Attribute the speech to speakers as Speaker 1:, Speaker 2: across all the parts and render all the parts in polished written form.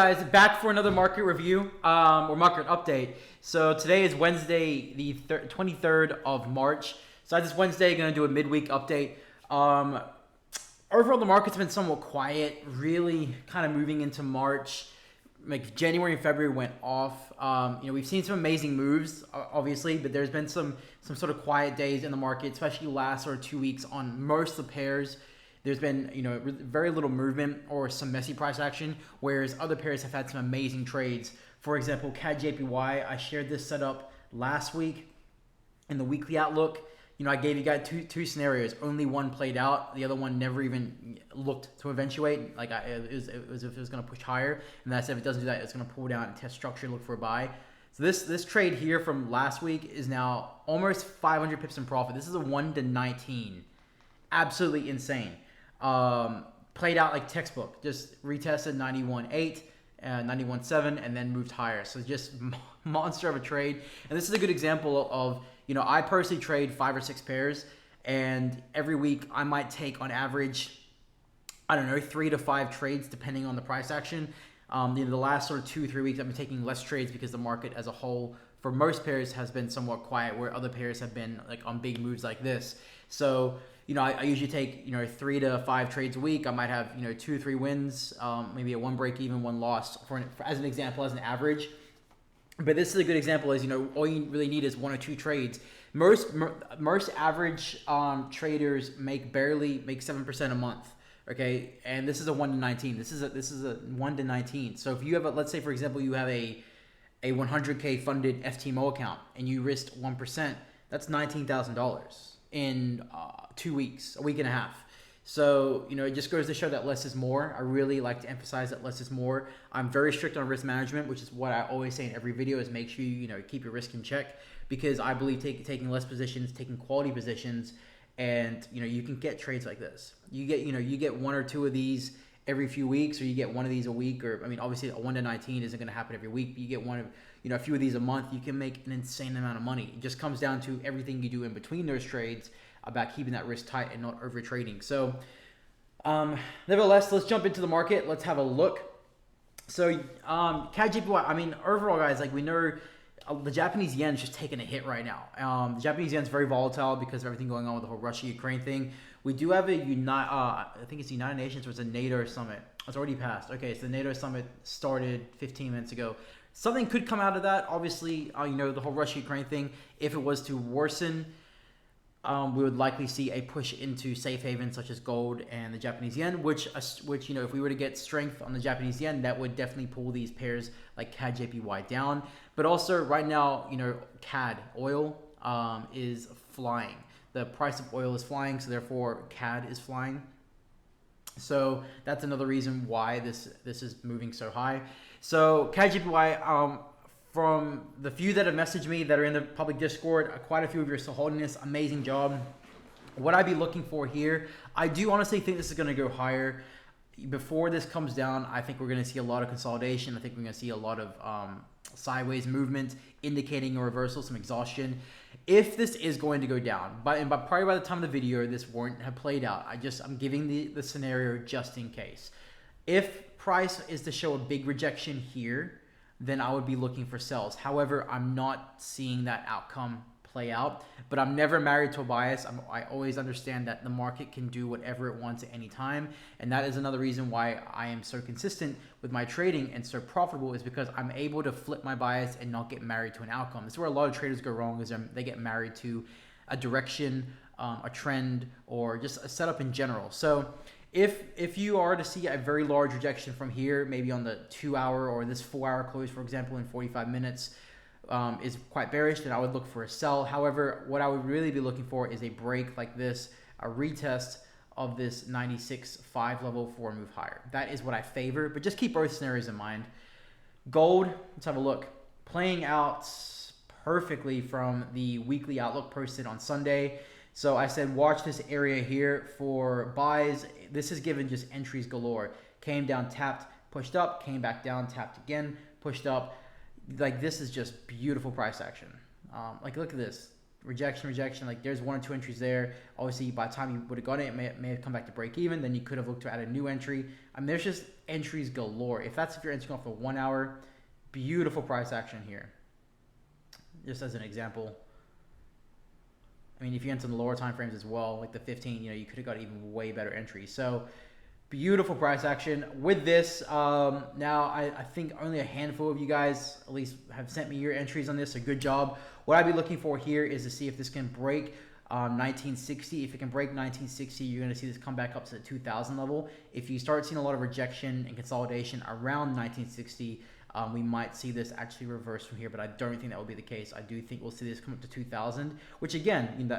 Speaker 1: Guys, back for another market review or market update. So today is Wednesday, the 23rd of March. So this Wednesday, going to do a midweek update. Overall, the market's been somewhat quiet, really kind of moving into March. Like January and February went off. We've seen some amazing moves, obviously, but there's been some sort of quiet days in the market, especially last 2 weeks on most of the pairs. There's been, very little movement or some messy price action, whereas other pairs have had some amazing trades. For example, CAD JPY, I shared this setup last week in the weekly outlook. I gave you guys two scenarios. Only one played out. The other one never even looked to eventuate. Like it was if it was going to push higher, and I said if it doesn't do that, it's going to pull down and test structure, look for a buy. So this trade here from last week is now almost 500 pips in profit. This is a 1-19, absolutely insane. Played out like textbook, just retested 91.8, 91.7, and then moved higher. So just monster of a trade. And this is a good example of, I personally trade 5 or 6 pairs, and every week I might take on average, 3 to 5 trades depending on the price action. The last 2 or 3 weeks I've been taking less trades because the market as a whole for most pairs has been somewhat quiet, where other pairs have been like on big moves like this. So I usually take 3 to 5 trades a week. I might have 2 or 3 wins, maybe a 1 break even, 1 loss for as an example, as an average. But this is a good example. Is all you really need is 1 or 2 trades. Most average traders make 7% a month. Okay, and this is a 1-19. This is a 1-19. So if you have let's say for example you have a 100K funded FTMO account and you risked 1%, that's $19,000 in 2 weeks, a week and a half. So, it just goes to show that less is more. I really like to emphasize that less is more. I'm very strict on risk management, which is what I always say in every video, is make sure you keep your risk in check, because I believe taking less positions, taking quality positions, and you can get trades like this. You get 1 or 2 of these every few weeks, or you get 1 of these a week, or obviously a 1-19 isn't going to happen every week, but you get a few of these a month. You can make an insane amount of money. It just comes down to everything you do in between those trades, about keeping that risk tight and not over trading. So nevertheless, let's jump into the market. Let's have a look. So CAD JPY, overall guys, like we know the Japanese yen is just taking a hit right now. The Japanese yen is very volatile because of everything going on with the whole Russia-Ukraine thing. We do have I think it's the United Nations, or it's a NATO summit. It's already passed. Okay, so the NATO summit started 15 minutes ago. Something could come out of that. Obviously, the whole Russia-Ukraine thing, if it was to worsen, we would likely see a push into safe havens such as gold and the Japanese yen, which if we were to get strength on the Japanese yen, that would definitely pull these pairs like CAD JPY down. But also right now, CAD oil is flying. The price of oil is flying, so therefore CAD is flying. So that's another reason why this is moving so high. So CAD JPY, from the few that have messaged me that are in the public Discord, quite a few of you are still holding this. Amazing job. What I'd be looking for here, I do honestly think this is going to go higher. Before this comes down, I think we're going to see a lot of consolidation. I think we're going to see a lot of sideways movement, indicating a reversal, some exhaustion. If this is going to go down, but probably by the time of the video, this won't have played out. I'm giving the scenario just in case. If price is to show a big rejection here, then I would be looking for sells. However, I'm not seeing that outcome play out, but I'm never married to a bias. I always understand that the market can do whatever it wants at any time, and that is another reason why I am so consistent with my trading and so profitable, is because I'm able to flip my bias and not get married to an outcome. This is where a lot of traders go wrong, is they get married to a direction, a trend, or just a setup in general. So if you are to see a very large rejection from here, maybe on the 2-hour or this 4-hour close, for example, in 45 minutes, is quite bearish, then I would look for a sell. However, what I would really be looking for is a break like this, a retest of this 96.5 level for a move higher. That is what I favor, but just keep both scenarios in mind. Gold, let's have a look. Playing out perfectly from the weekly outlook posted on Sunday. So I said, watch this area here for buys. This is given just entries galore. Came down, tapped, pushed up, came back down, tapped again, pushed up. Like, this is just beautiful price action. Like, look at this. rejection. Like there's 1 or 2 entries there. Obviously, by the time you would have gotten it, it may have come back to break even. Then you could have looked to add a new entry. I mean, there's just entries galore. If you're entering off of 1 hour, beautiful price action here. Just as an example. I mean, if you enter the lower time frames as well, like the 15, you could have got even way better entries. So beautiful price action with this. Now I think only a handful of you guys at least have sent me your entries on this. So good job. What I'd be looking for here is to see if this can break 1960. If it can break 1960, you're going to see this come back up to the 2000 level. If you start seeing a lot of rejection and consolidation around 1960, we might see this actually reverse from here, but I don't think that will be the case. I do think we'll see this come up to 2000, which again,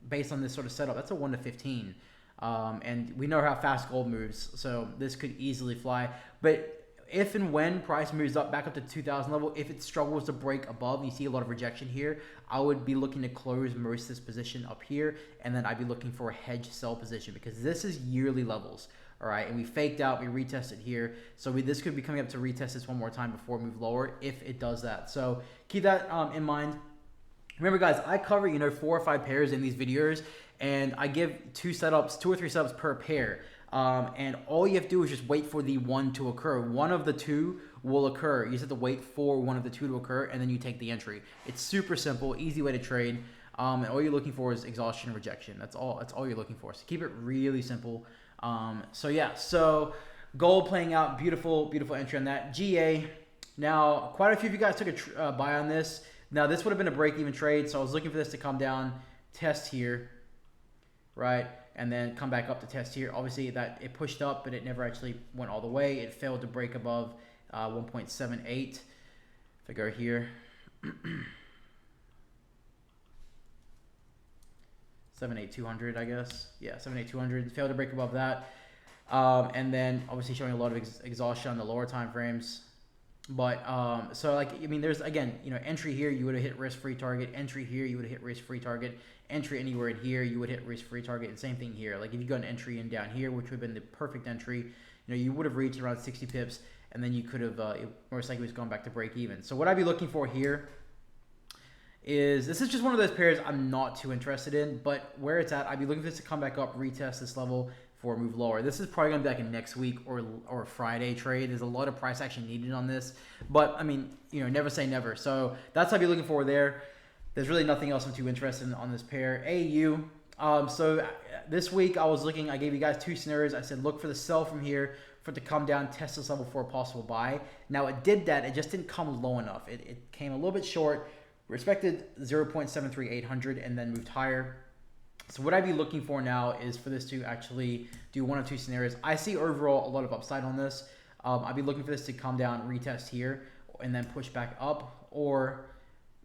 Speaker 1: based on this sort of setup, that's a 1 to 15. And we know how fast gold moves, so this could easily fly. But if and when price moves back up to 2000 level, if it struggles to break above, and you see a lot of rejection here, I would be looking to close most of this position up here, and then I'd be looking for a hedge sell position because this is yearly levels. All right, and we faked out, we retested here. So this could be coming up to retest this one more time before we move lower if it does that. So keep that in mind. Remember, guys, I cover 4 or 5 pairs in these videos, and I give 2 or 3 setups per pair. And all you have to do is just wait for the one to occur. One of the two will occur. You just have to wait for one of the two to occur, and then you take the entry. It's super simple, easy way to trade. And all you're looking for is exhaustion and rejection. That's all you're looking for. So keep it really simple. So gold playing out, beautiful entry on that. GA, now quite a few of you guys took a buy on this. Now this would have been a break-even trade, so I was looking for this to come down, test here, right, and then come back up to test here. Obviously that it pushed up, but it never actually went all the way. It failed to break above 1.78. If I go here. 78200, I guess. Yeah, 78200. Failed to break above that. And then obviously showing a lot of exhaustion on the lower time frames. But so there's again, entry here you would have hit risk-free target. Entry here you would have hit risk-free target. Entry anywhere in here you would hit risk-free target. And same thing here. Like if you got an entry in down here, which would have been the perfect entry, you would have reached around 60 pips, and then you could have most likely was gone back to break even. So what I'd be looking for here is this is just one of those pairs I'm not too interested in, but where it's at, I'd be looking for this to come back up, retest this level for a move lower. This is probably going to be like a next week or Friday trade. There's a lot of price action needed on this, but I mean, never say never. So that's what I'd be looking for there. There's really nothing else I'm too interested in on this pair. AU. So this week I gave you guys 2 scenarios. I said look for the sell from here, for it to come down, test this level for a possible buy. Now it did that. It just didn't come low enough. It came a little bit short. Respected 0.73800 and then moved higher. So what I'd be looking for now is for this to actually do 1 or 2 scenarios. I see overall a lot of upside on this. I'd be looking for this to come down, retest here, and then push back up, or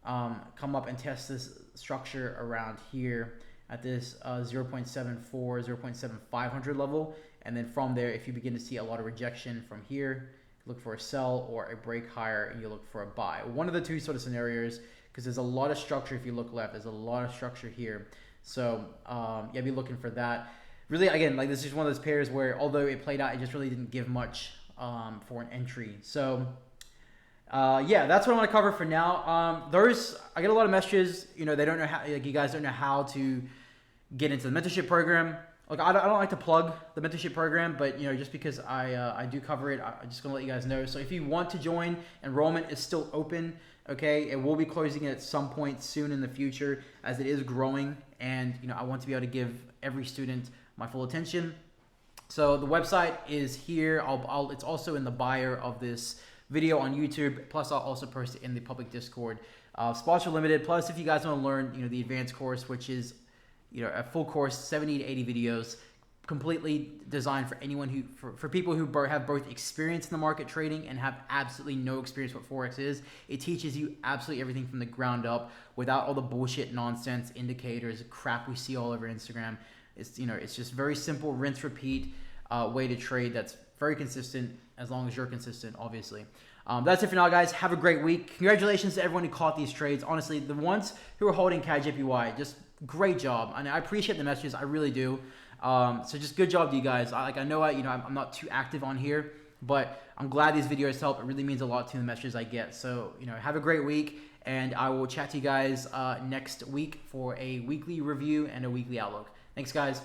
Speaker 1: come up and test this structure around here at this 0.74, 0.7500 level. And then from there, if you begin to see a lot of rejection from here, look for a sell or a break higher, and you look for a buy. One of the 2 sort of scenarios, because there's a lot of structure. If you look left, there's a lot of structure here. So yeah, be looking for that. Really, again, this is one of those pairs where although it played out, it just really didn't give much for an entry. So yeah, that's what I want to cover for now. I get a lot of messages. They don't know how. You guys don't know how to get into the mentorship program. I don't like to plug the mentorship program, but just because I do cover it, I'm just gonna let you guys know. So if you want to join, enrollment is still open. Okay, it will be closing at some point soon in the future as it is growing, and I want to be able to give every student my full attention. So the website is here. It's also in the bio of this video on YouTube. Plus, I'll also post it in the public Discord. Sponsor limited. Plus, if you guys want to learn, the advanced course, which is a full course, 70 to 80 videos, completely designed for anyone for people who have both experience in the market trading and have absolutely no experience what Forex is. It teaches you absolutely everything from the ground up without all the bullshit nonsense indicators, crap we see all over Instagram. It's just very simple, rinse, repeat way to trade that's very consistent as long as you're consistent, obviously. That's it for now, guys. Have a great week. Congratulations to everyone who caught these trades. Honestly, the ones who are holding CAD JPY, just great job. And I appreciate the messages. I really do. So just good job to you guys. I know I'm not too active on here, but I'm glad these videos help. It really means a lot to the messages I get. So have a great week, And I will chat to you guys next week for a weekly review and a weekly outlook. Thanks, guys.